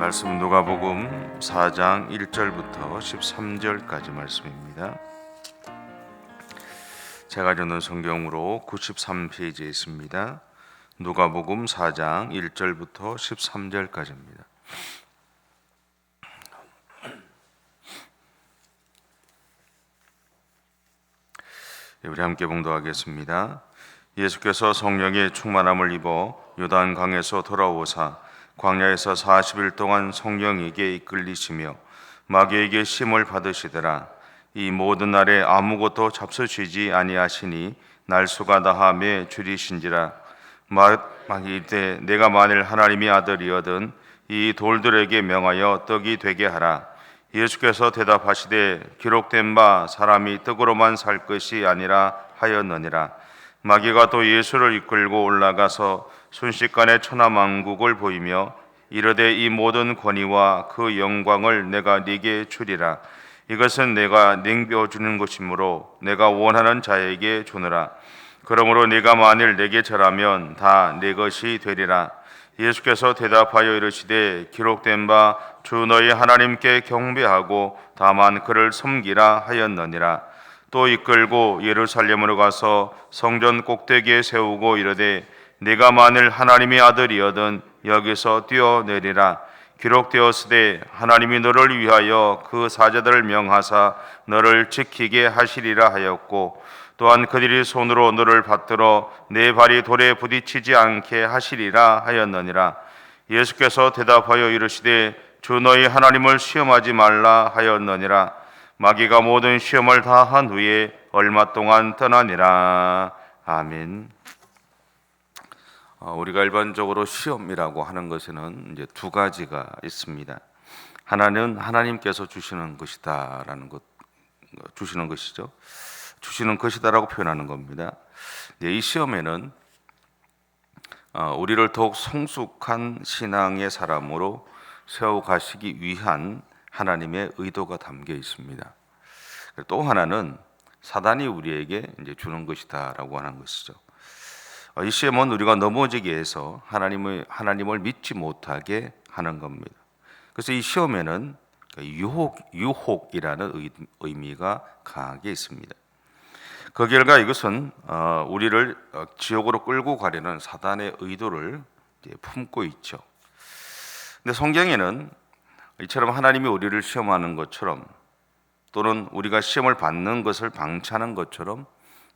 말씀 누가복음 4장 1절부터 13절까지 말씀입니다. 제가 읽는 성경으로 93페이지에 있습니다. 누가복음 4장 1절부터 13절까지입니다. 우리 함께 봉독하겠습니다. 예수께서 성령의 충만함을 입어 요단강에서 돌아오사 광야에서 40일 동안 성령에게 이끌리시며 마귀에게 시험을 받으시더라. 이 모든 날에 아무것도 잡수시지 아니하시니 날수가 다함에 줄이신지라. 마귀때 내가 만일 하나님의 아들이거든 이 돌들에게 명하여 떡이 되게 하라. 예수께서 대답하시되 기록된 바 사람이 떡으로만 살 것이 아니라 하였느니라. 마귀가 또 예수를 이끌고 올라가서 순식간에 천하만국을 보이며 이르되 이 모든 권위와 그 영광을 내가 네게 주리라. 이것은 내가 냉벼 주는 것이므로 내가 원하는 자에게 주느라. 그러므로 네가 만일 내게 절하면 다 내 것이 되리라. 예수께서 대답하여 이르시되 기록된 바 주 너희 하나님께 경배하고 다만 그를 섬기라 하였느니라. 또 이끌고 예루살렘으로 가서 성전 꼭대기에 세우고 이르되 네가 만일 하나님의 아들이거든 여기서 뛰어내리라. 기록되었으되 하나님이 너를 위하여 그 사자들을 명하사 너를 지키게 하시리라 하였고 또한 그들이 손으로 너를 받들어 내 발이 돌에 부딪히지 않게 하시리라 하였느니라. 예수께서 대답하여 이르시되 주 너희 하나님을 시험하지 말라 하였느니라. 마귀가 모든 시험을 다 한 후에 얼마 동안 떠나니라. 아멘. 우리가 일반적으로 시험이라고 하는 것에는 이제 두 가지가 있습니다. 하나는 하나님께서 주시는 것이다라는 것, 주시는 것이죠. 주시는 것이다라고 표현하는 겁니다. 이 시험에는 우리를 더욱 성숙한 신앙의 사람으로 세워가시기 위한 하나님의 의도가 담겨 있습니다. 또 하나는 사단이 우리에게 이제 주는 것이다라고 하는 것이죠. 이 시험은 우리가 넘어지게 해서 하나님을 믿지 못하게 하는 겁니다. 그래서 이 시험에는 유혹이라는 의미가 강하게 있습니다. 그 결과 이것은 우리를 지옥으로 끌고 가려는 사단의 의도를 품고 있죠. 근데 성경에는 이처럼 하나님이 우리를 시험하는 것처럼 또는 우리가 시험을 받는 것을 방치하는 것처럼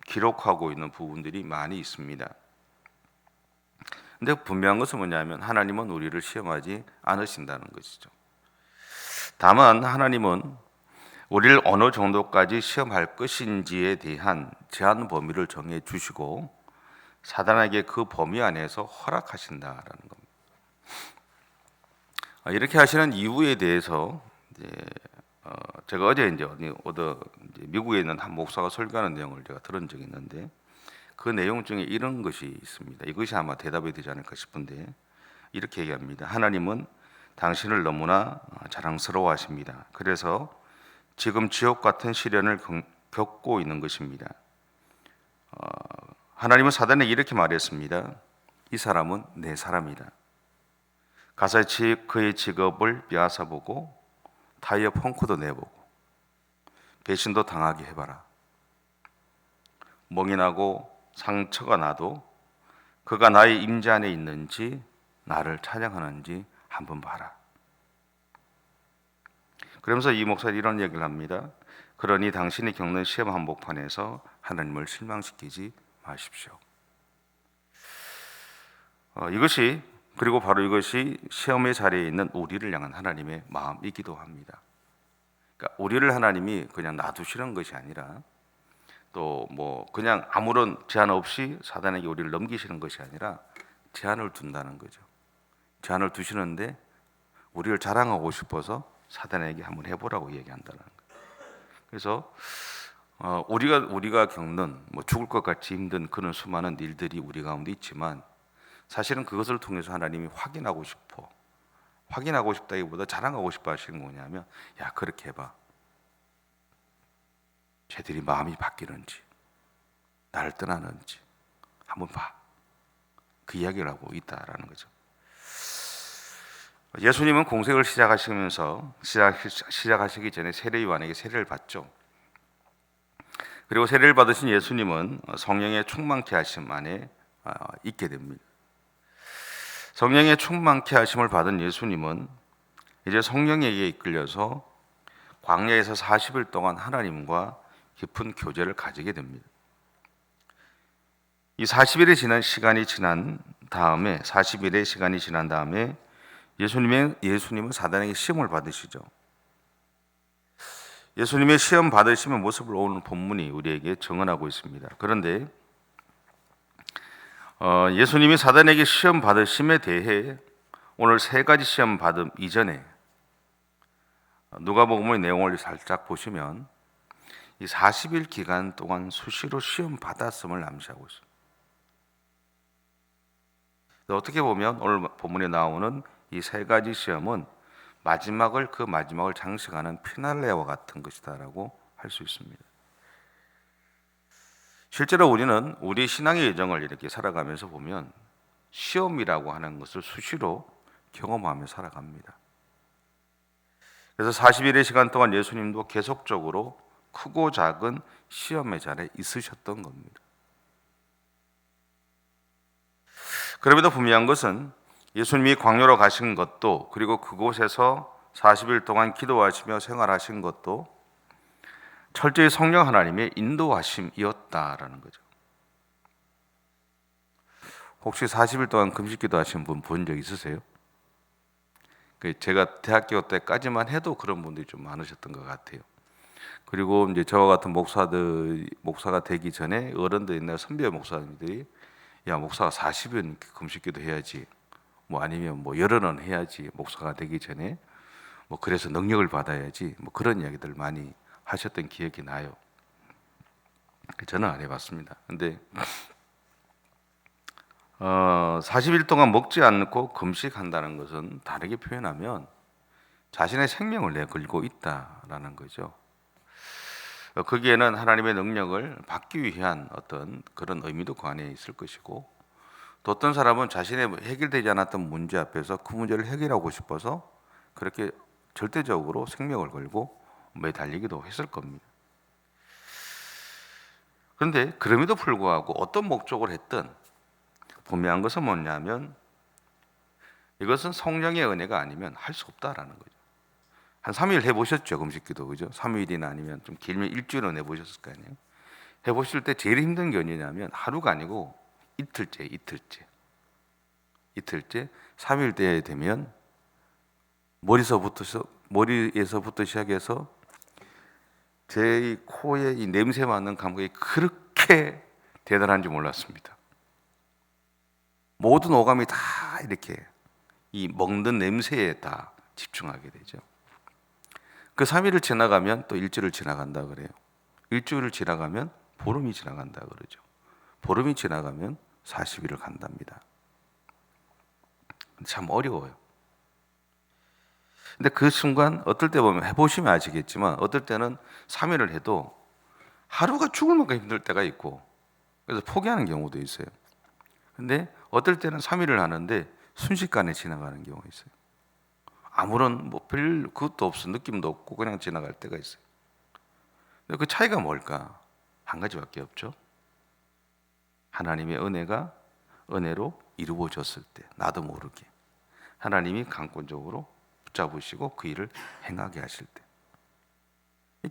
기록하고 있는 부분들이 많이 있습니다. 근데 분명한 것은 뭐냐면 하나님은 우리를 시험하지 않으신다는 것이죠. 다만 하나님은 우리를 어느 정도까지 시험할 것인지에 대한 제한 범위를 정해 주시고 사단에게 그 범위 안에서 허락하신다라는 겁니다. 이렇게 하시는 이유에 대해서 제가 어제 미국에 있는 한 목사가 설교하는 내용을 제가 들은 적이 있는데 그 내용 중에 이런 것이 있습니다. 이것이 아마 대답이 되지 않을까 싶은데 이렇게 얘기합니다. 하나님은 당신을 너무나 자랑스러워하십니다. 그래서 지금 지옥 같은 시련을 겪고 있는 것입니다. 하나님은 사단에게 이렇게 말했습니다. 이 사람은 내 사람이다. 가서 그의 직업을 빼앗아보고 타이어 펑크도 내보고 배신도 당하게 해봐라. 멍이 나고 상처가 나도 그가 나의 임재 안에 있는지 나를 찬양하는지 한번 봐라. 그러면서 이 목사는 이런 얘기를 합니다. 그러니 당신이 겪는 시험 한복판에서 하나님을 실망시키지 마십시오. 그리고 바로 이것이 시험의 자리에 있는 우리를 향한 하나님의 마음이기도 합니다. 그러니까 우리를 하나님이 그냥 놔두시는 것이 아니라 또 그냥 아무런 제한 없이 사단에게 우리를 넘기시는 것이 아니라 제한을 둔다는 거죠. 제한을 두시는데 우리를 자랑하고 싶어서 사단에게 한번 해보라고 얘기한다는 거예요. 그래서 우리가 겪는 죽을 것 같이 힘든 그런 수많은 일들이 우리 가운데 있지만 사실은 그것을 통해서 하나님이 확인하고 싶다기보다 자랑하고 싶어 하시는 게 뭐냐면 야 그렇게 해봐. 쟤들이 마음이 바뀌는지 나를 떠나는지 한번 봐. 그 이야기를 하고 있다라는 거죠. 예수님은 공생을 시작하시기 전에 세례요한에게 세례를 받죠. 그리고 세례를 받으신 예수님은 성령의 충만케 하심 안에 있게 됩니다. 성령의 충만케 하심을 받은 예수님은 이제 성령에게 이끌려서 광야에서 40일 동안 하나님과 깊은 교제를 가지게 됩니다. 이 40일의 시간이 지난 다음에 예수님은 사단에게 시험을 받으시죠. 예수님의 시험 받으시는 모습을 오늘 본문이 우리에게 증언하고 있습니다. 그런데 예수님이 사단에게 시험 받으심에 대해 오늘 세 가지 시험 받음 이전에 누가복음의 내용을 살짝 보시면 이 40일 기간 동안 수시로 시험 받았음을 암시하고 있습니다. 어떻게 보면 오늘 본문에 나오는 이 세 가지 시험은 그 마지막을 장식하는 피날레와 같은 것이다라고 할 수 있습니다. 실제로 우리는 우리 신앙의 여정을 이렇게 살아가면서 보면 시험이라고 하는 것을 수시로 경험하며 살아갑니다. 그래서 40일의 시간 동안 예수님도 계속적으로 크고 작은 시험의 자리에 있으셨던 겁니다. 그럼에도 분명한 것은 예수님이 광야로 가신 것도, 그리고 그곳에서 40일 동안 기도하시며 생활하신 것도 철저히 성령 하나님의 인도하심이었다라는 거죠. 혹시 40일 동안 금식 기도하신 분 본 적 있으세요? 제가 대학교 때까지만 해도 그런 분들이 좀 많으셨던 것 같아요. 그리고 이제 저와 같은 목사가 되기 전에 어른들 옛날 선배 목사님들이 야, 목사가 40일 금식 기도 해야지, 아니면 열흘은 해야지, 목사가 되기 전에 그래서 능력을 받아야지, 그런 이야기들 많이 하셨던 기억이 나요. 저는 안 해봤습니다. 근데 40일 동안 먹지 않고 금식한다는 것은 다르게 표현하면 자신의 생명을 내걸고 있다라는 거죠. 거기에는 하나님의 능력을 받기 위한 어떤 그런 의미도 그 안에 있을 것이고, 또 어떤 사람은 자신의 해결되지 않았던 문제 앞에서 그 문제를 해결하고 싶어서 그렇게 절대적으로 생명을 걸고 매달리기도 했을 겁니다. 그런데 그럼에도 불구하고 어떤 목적을 했든 분명한 것은 뭐냐면 이것은 성령의 은혜가 아니면 할 수 없다라는 거죠. 한 3일 해보셨죠, 금식기도, 그죠? 3일이나 아니면 좀 길면 일주일은 해보셨을 거 아니에요. 해보실 때 제일 힘든 게 언제냐면 하루가 아니고 이틀째 3일째 되면 머리에서부터 시작해서 제 코에 이 냄새 맡는 감각이 그렇게 대단한지 몰랐습니다. 모든 오감이 다 이렇게 이 먹는 냄새에 다 집중하게 되죠. 그 3일을 지나가면 또 일주일을 지나간다 그래요. 일주일을 지나가면 보름이 지나간다 그러죠. 보름이 지나가면 40일을 간답니다. 참 어려워요. 근데 그 순간 어떨 때 보면 해보시면 아시겠지만 어떨 때는 3일을 해도 하루가 죽을 만큼 힘들 때가 있고 그래서 포기하는 경우도 있어요. 근데 어떨 때는 3일을 하는데 순식간에 지나가는 경우가 있어요. 아무런 별 그것도 없어, 느낌도 없고 그냥 지나갈 때가 있어요. 근데 그 차이가 뭘까? 한 가지밖에 없죠. 하나님의 은혜로 이루어졌을 때, 나도 모르게 하나님이 강권적으로 붙잡으시고 그 일을 행하게 하실 때.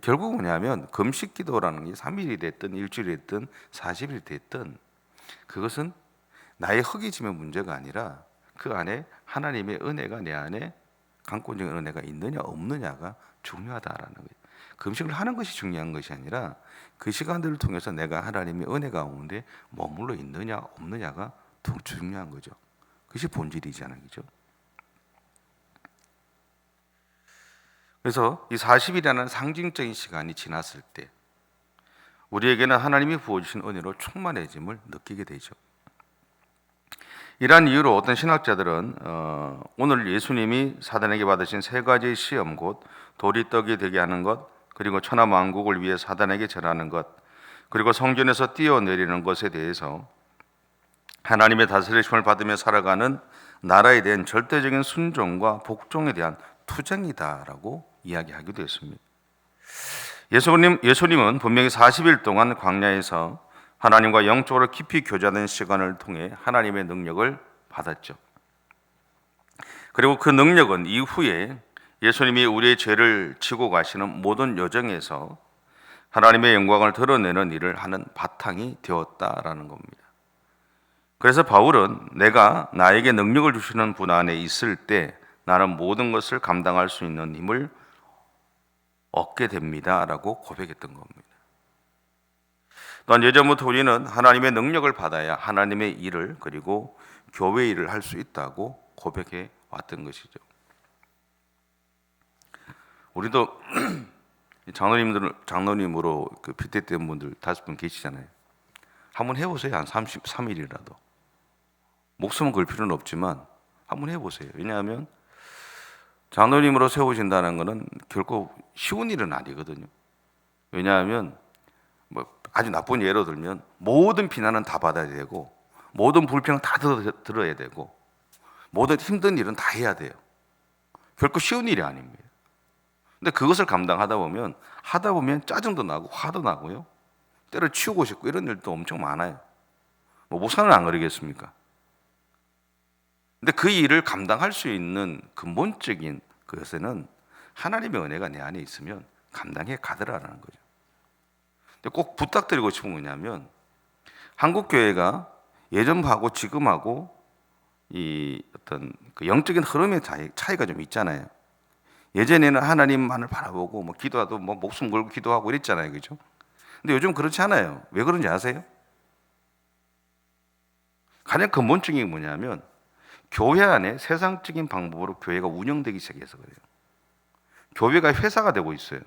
결국 뭐냐면 금식 기도라는 게 3일이 됐든 일주일이 됐든 40일이 됐든 그것은 나의 허기짐의 문제가 아니라 그 안에 하나님의 은혜가 내 안에 강권적인 은혜가 있느냐 없느냐가 중요하다라는 거예요. 금식을 하는 것이 중요한 것이 아니라 그 시간들을 통해서 내가 하나님의 은혜 가운데 머물러 있느냐 없느냐가 더 중요한 거죠. 그것이 본질이잖아요, 그죠? 그래서 이 40일이라는 상징적인 시간이 지났을 때 우리에게는 하나님이 부어주신 은혜로 충만해짐을 느끼게 되죠. 이러한 이유로 어떤 신학자들은 오늘 예수님이 사단에게 받으신 세 가지의 시험, 곧 돌이 떡이 되게 하는 것, 그리고 천하 만국을 위해 사단에게 절하는 것, 그리고 성전에서 뛰어내리는 것에 대해서 하나님의 다스리심을 받으며 살아가는 나라에 대한 절대적인 순종과 복종에 대한 투쟁이다라고 이야기하기도 했습니다. 예수님은 분명히 40일 동안 광야에서 하나님과 영적으로 깊이 교제하는 시간을 통해 하나님의 능력을 받았죠. 그리고 그 능력은 이후에 예수님이 우리의 죄를 지고 가시는 모든 여정에서 하나님의 영광을 드러내는 일을 하는 바탕이 되었다라는 겁니다. 그래서 바울은 내가 나에게 능력을 주시는 분 안에 있을 때 나는 모든 것을 감당할 수 있는 힘을 얻게 됩니다라고 고백했던 겁니다. 또한 예전부터 우리는 하나님의 능력을 받아야 하나님의 일을 그리고 교회 일을 할 수 있다고 고백해 왔던 것이죠. 우리도 장로님으로 그 피택된 분들 5분 계시잖아요. 한번 해보세요. 한 33일이라도. 목숨은 걸 필요는 없지만 한번 해보세요. 왜냐하면 장로님으로 세우신다는 것은 결코 쉬운 일은 아니거든요. 왜냐하면 뭐 아주 나쁜 예로 들면 모든 비난은 다 받아야 되고 모든 불평은 다 들어야 되고 모든 힘든 일은 다 해야 돼요. 결코 쉬운 일이 아닙니다. 근데 그것을 감당하다 보면 하다 보면 짜증도 나고 화도 나고요. 때려치우고 싶고 이런 일도 엄청 많아요. 뭐 목사는 안 그러겠습니까? 근데 그 일을 감당할 수 있는 근본적인 그것에는 하나님의 은혜가 내 안에 있으면 감당해 가더라라는 거죠. 근데 꼭 부탁드리고 싶은 건 뭐냐면 한국 교회가 예전하고 지금하고 이 어떤 그 영적인 흐름의 차이가 좀 있잖아요. 예전에는 하나님만을 바라보고 뭐 기도하도 뭐 목숨 걸고 기도하고 이랬잖아요, 그죠? 근데 요즘 그렇지 않아요. 왜 그런지 아세요? 가장 근본적인 게 뭐냐면 교회 안에 세상적인 방법으로 교회가 운영되기 시작해서 그래요. 교회가 회사가 되고 있어요.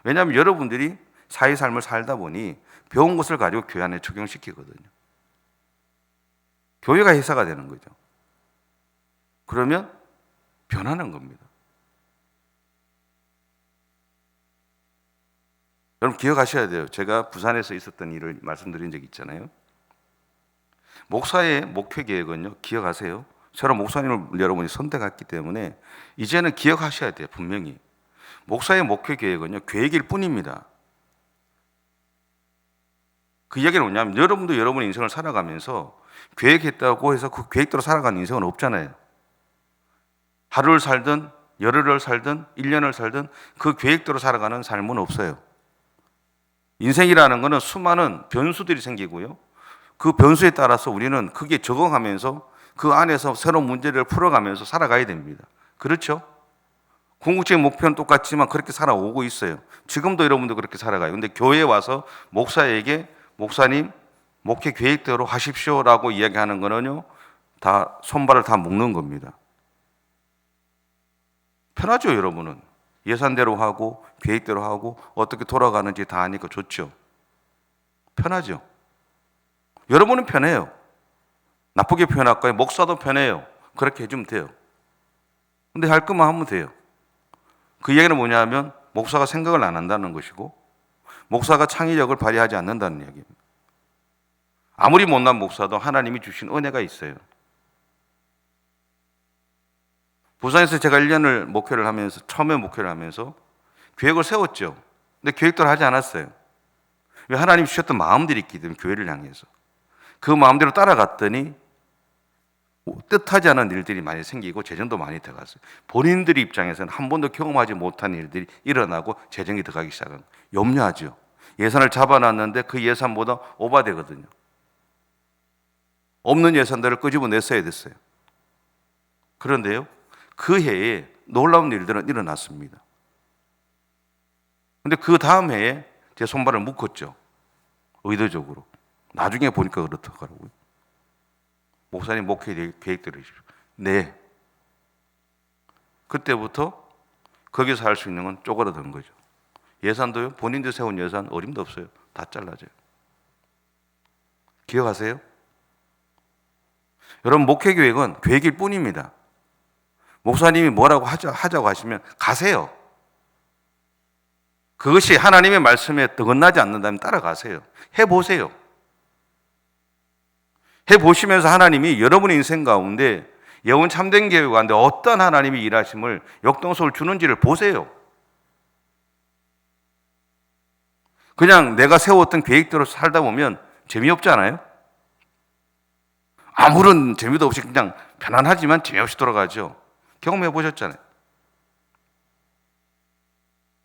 왜냐하면 여러분들이 사회 삶을 살다 보니 배운 것을 가지고 교회 안에 적용시키거든요. 교회가 회사가 되는 거죠. 그러면 변하는 겁니다. 여러분 기억하셔야 돼요. 제가 부산에서 있었던 일을 말씀드린 적이 있잖아요. 목사의 목회 계획은요, 기억하세요. 새로 목사님을 여러분이 선택했기 때문에 이제는 기억하셔야 돼요. 분명히 목사의 목회 계획은요, 계획일 뿐입니다. 그 이야기는 뭐냐면 여러분도 여러분의 인생을 살아가면서 계획했다고 해서 그 계획대로 살아가는 인생은 없잖아요. 하루를 살든 열흘을 살든 1년을 살든 그 계획대로 살아가는 삶은 없어요. 인생이라는 것은 수많은 변수들이 생기고요. 그 변수에 따라서 우리는 크게 적응하면서 그 안에서 새로운 문제를 풀어가면서 살아가야 됩니다. 그렇죠? 궁극적인 목표는 똑같지만 그렇게 살아오고 있어요. 지금도 여러분도 그렇게 살아가요. 근데 교회에 와서 목사에게 목사님 목회 계획대로 하십시오라고 이야기하는 거는요, 다 손발을 다 묶는 겁니다. 편하죠, 여러분은. 예산대로 하고 계획대로 하고 어떻게 돌아가는지 다 아니까 좋죠. 편하죠. 여러분은 편해요. 나쁘게 표현할까요? 목사도 편해요. 그렇게 해주면 돼요. 근데 할 것만 하면 돼요. 그 얘기는 뭐냐면 목사가 생각을 안 한다는 것이고 목사가 창의력을 발휘하지 않는다는 이야기입니다. 아무리 못난 목사도 하나님이 주신 은혜가 있어요. 부산에서 제가 1년을 목회를 하면서 처음에 목회를 하면서 계획을 세웠죠. 근데 계획대로 하지 않았어요. 왜? 하나님이 주셨던 마음들이 있기 때문에 교회를 향해서 그 마음대로 따라갔더니 뜻하지 않은 일들이 많이 생기고 재정도 많이 들어갔어요. 본인들 입장에서는 한 번도 경험하지 못한 일들이 일어나고 재정이 들어가기 시작한 거예요. 염려하죠. 예산을 잡아놨는데 그 예산보다 오바되거든요. 없는 예산들을 끄집어냈어야 됐어요. 그런데요, 그 해에 놀라운 일들은 일어났습니다. 근데 그 다음 해에 제 손발을 묶었죠. 의도적으로. 나중에 보니까 그렇더라고요. 목사님 목회 계획대로 해주십시오. 네. 그때부터 거기서 할 수 있는 건 쪼그라든 거죠. 예산도요, 본인들 세운 예산 어림도 없어요. 다 잘라져요. 기억하세요? 여러분, 목회 계획은 계획일 뿐입니다. 목사님이 뭐라고 하자고 하시면 가세요. 그것이 하나님의 말씀에 어긋나지 않는다면 따라가세요. 해보세요. 해보시면서 하나님이 여러분의 인생 가운데 영혼 참된 교회 가운데 어떤 하나님이 일하심을 역동성을 주는지를 보세요. 그냥 내가 세웠던 계획대로 살다 보면 재미없잖아요. 아무런 재미도 없이 그냥 편안하지만 재미없이 돌아가죠. 경험해 보셨잖아요.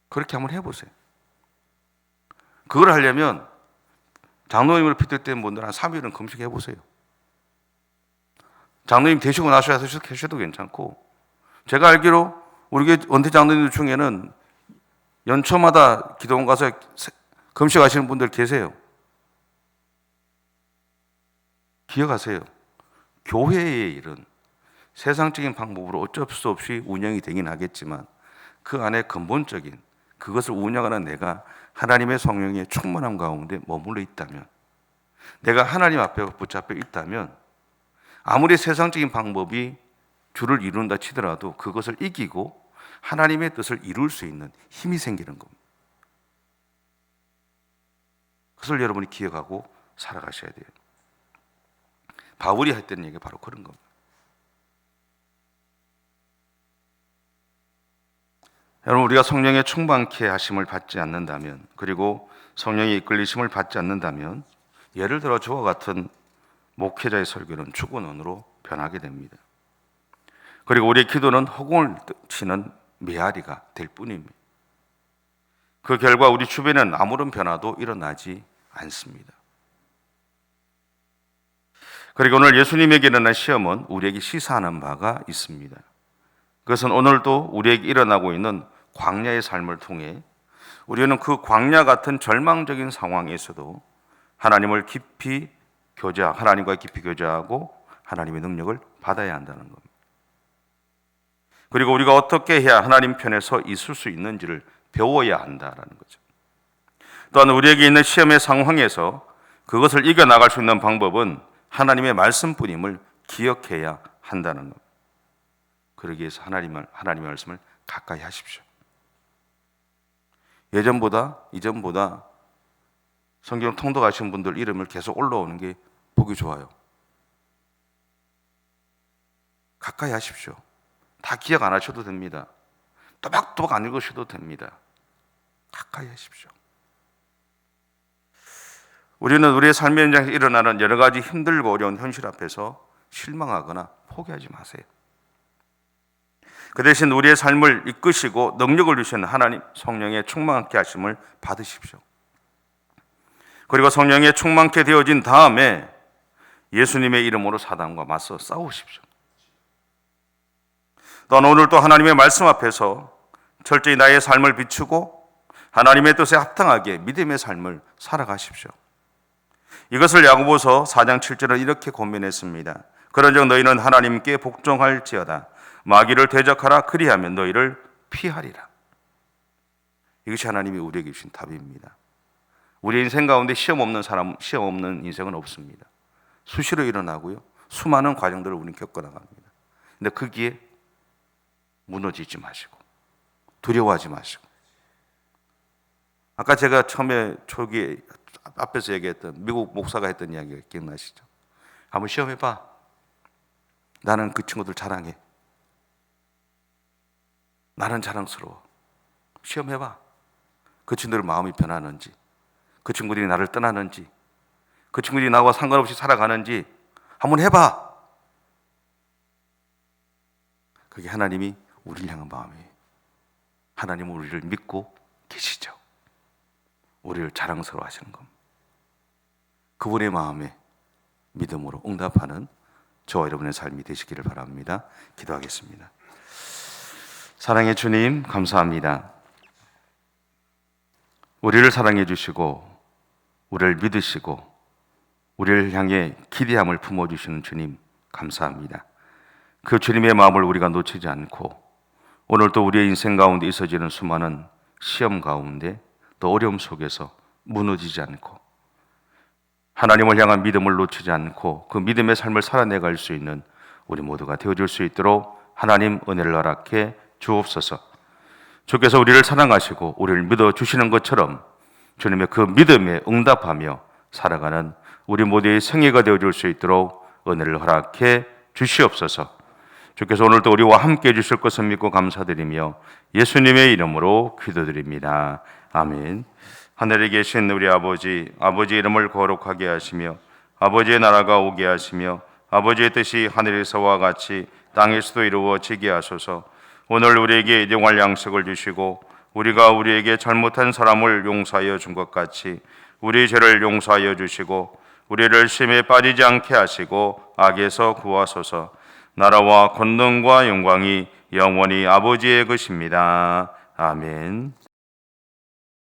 그렇게 한번 해보세요. 그걸 하려면 장로님을 비롯된 분들 한 3일은 금식해 보세요. 장로님 되시고 나셔서 계셔도 괜찮고, 제가 알기로 우리 교회 원태 장로님들 중에는 연초마다 기도원 가서 금식하시는 분들 계세요. 기억하세요. 교회의 일은 세상적인 방법으로 어쩔 수 없이 운영이 되긴 하겠지만 그 안에 근본적인 그것을 운영하는 내가 하나님의 성령의 충만함 가운데 머물러 있다면, 내가 하나님 앞에 붙잡혀 있다면 아무리 세상적인 방법이 주를 이룬다 치더라도 그것을 이기고 하나님의 뜻을 이룰 수 있는 힘이 생기는 겁니다. 그것을 여러분이 기억하고 살아가셔야 돼요. 바울이 했던 얘기가 바로 그런 겁니다. 여러분, 우리가 성령의 충만케 하심을 받지 않는다면, 그리고 성령의 이끌리심을 받지 않는다면, 예를 들어 저와 같은 목회자의 설교는 죽은 언어로 변하게 됩니다. 그리고 우리의 기도는 허공을 치는 메아리가 될 뿐입니다. 그 결과 우리 주변에는 아무런 변화도 일어나지 않습니다. 그리고 오늘 예수님에게 일어난 시험은 우리에게 시사하는 바가 있습니다. 그것은 오늘도 우리에게 일어나고 있는 광야의 삶을 통해 우리는 그 광야 같은 절망적인 상황에서도 하나님과 깊이 교제하고 하나님의 능력을 받아야 한다는 겁니다. 그리고 우리가 어떻게 해야 하나님 편에 서 있을 수 있는지를 배워야 한다는 거죠. 또한 우리에게 있는 시험의 상황에서 그것을 이겨나갈 수 있는 방법은 하나님의 말씀뿐임을 기억해야 한다는 것. 그러기 위해서 하나님의 말씀을 가까이 하십시오. 이전보다 성경 통독하신 분들 이름을 계속 올라오는 게 보기 좋아요. 가까이 하십시오. 다 기억 안 하셔도 됩니다. 또박또박 안 읽으셔도 됩니다. 가까이 하십시오. 우리는 우리의 삶의 현장에서 일어나는 여러 가지 힘들고 어려운 현실 앞에서 실망하거나 포기하지 마세요. 그 대신 우리의 삶을 이끄시고 능력을 주시는 하나님 성령의 충만케 하심을 받으십시오. 그리고 성령의 충만케 되어진 다음에 예수님의 이름으로 사단과 맞서 싸우십시오. 또한 오늘도 하나님의 말씀 앞에서 철저히 나의 삶을 비추고 하나님의 뜻에 합당하게 믿음의 삶을 살아가십시오. 이것을 야고보서 4장 7절은 이렇게 권면했습니다. 그런즉 너희는 하나님께 복종할지어다. 마귀를 대적하라. 그리하면 너희를 피하리라. 이것이 하나님이 우리에게 주신 답입니다. 우리 인생 가운데 시험 없는 인생은 없습니다. 수시로 일어나고요. 수많은 과정들을 우리는 겪어나갑니다. 근데 거기에 무너지지 마시고 두려워하지 마시고, 아까 제가 처음에 초기에 앞에서 얘기했던 미국 목사가 했던 이야기가 기억나시죠? 한번 시험해봐. 나는 그 친구들 자랑해. 나는 자랑스러워. 시험해봐. 그 친구들 마음이 변하는지, 그 친구들이 나를 떠나는지, 그 친구들이 나와 상관없이 살아가는지 한번 해봐. 그게 하나님이 우리를 향한 마음이에요. 하나님은 우리를 믿고 계시죠. 우리를 자랑스러워 하시는 겁니다. 그분의 마음에 믿음으로 응답하는 저와 여러분의 삶이 되시기를 바랍니다. 기도하겠습니다. 사랑의 주님, 감사합니다. 우리를 사랑해 주시고 우리를 믿으시고 우리를 향해 기대함을 품어주시는 주님, 감사합니다. 그 주님의 마음을 우리가 놓치지 않고 오늘도 우리의 인생 가운데 있어지는 수많은 시험 가운데 또 어려움 속에서 무너지지 않고 하나님을 향한 믿음을 놓치지 않고 그 믿음의 삶을 살아내갈 수 있는 우리 모두가 되어줄 수 있도록 하나님 은혜를 허락해 주옵소서. 주께서 우리를 사랑하시고 우리를 믿어주시는 것처럼 주님의 그 믿음에 응답하며 살아가는 우리 모두의 생애가 되어줄 수 있도록 은혜를 허락해 주시옵소서. 주께서 오늘도 우리와 함께 해주실 것을 믿고 감사드리며 예수님의 이름으로 기도드립니다. 아멘. 하늘에 계신 우리 아버지 이름을 거룩하게 하시며 아버지의 나라가 오게 하시며 아버지의 뜻이 하늘에서와 같이 땅에서도 이루어지게 하소서. 오늘 우리에게 일용할 양식을 주시고 우리가 우리에게 잘못한 사람을 용서하여 준 것 같이 우리 죄를 용서하여 주시고 우리를 시험에 빠지지 않게 하시고 악에서 구하소서. 나라와 권능과 영광이 영원히 아버지의 것입니다. 아멘.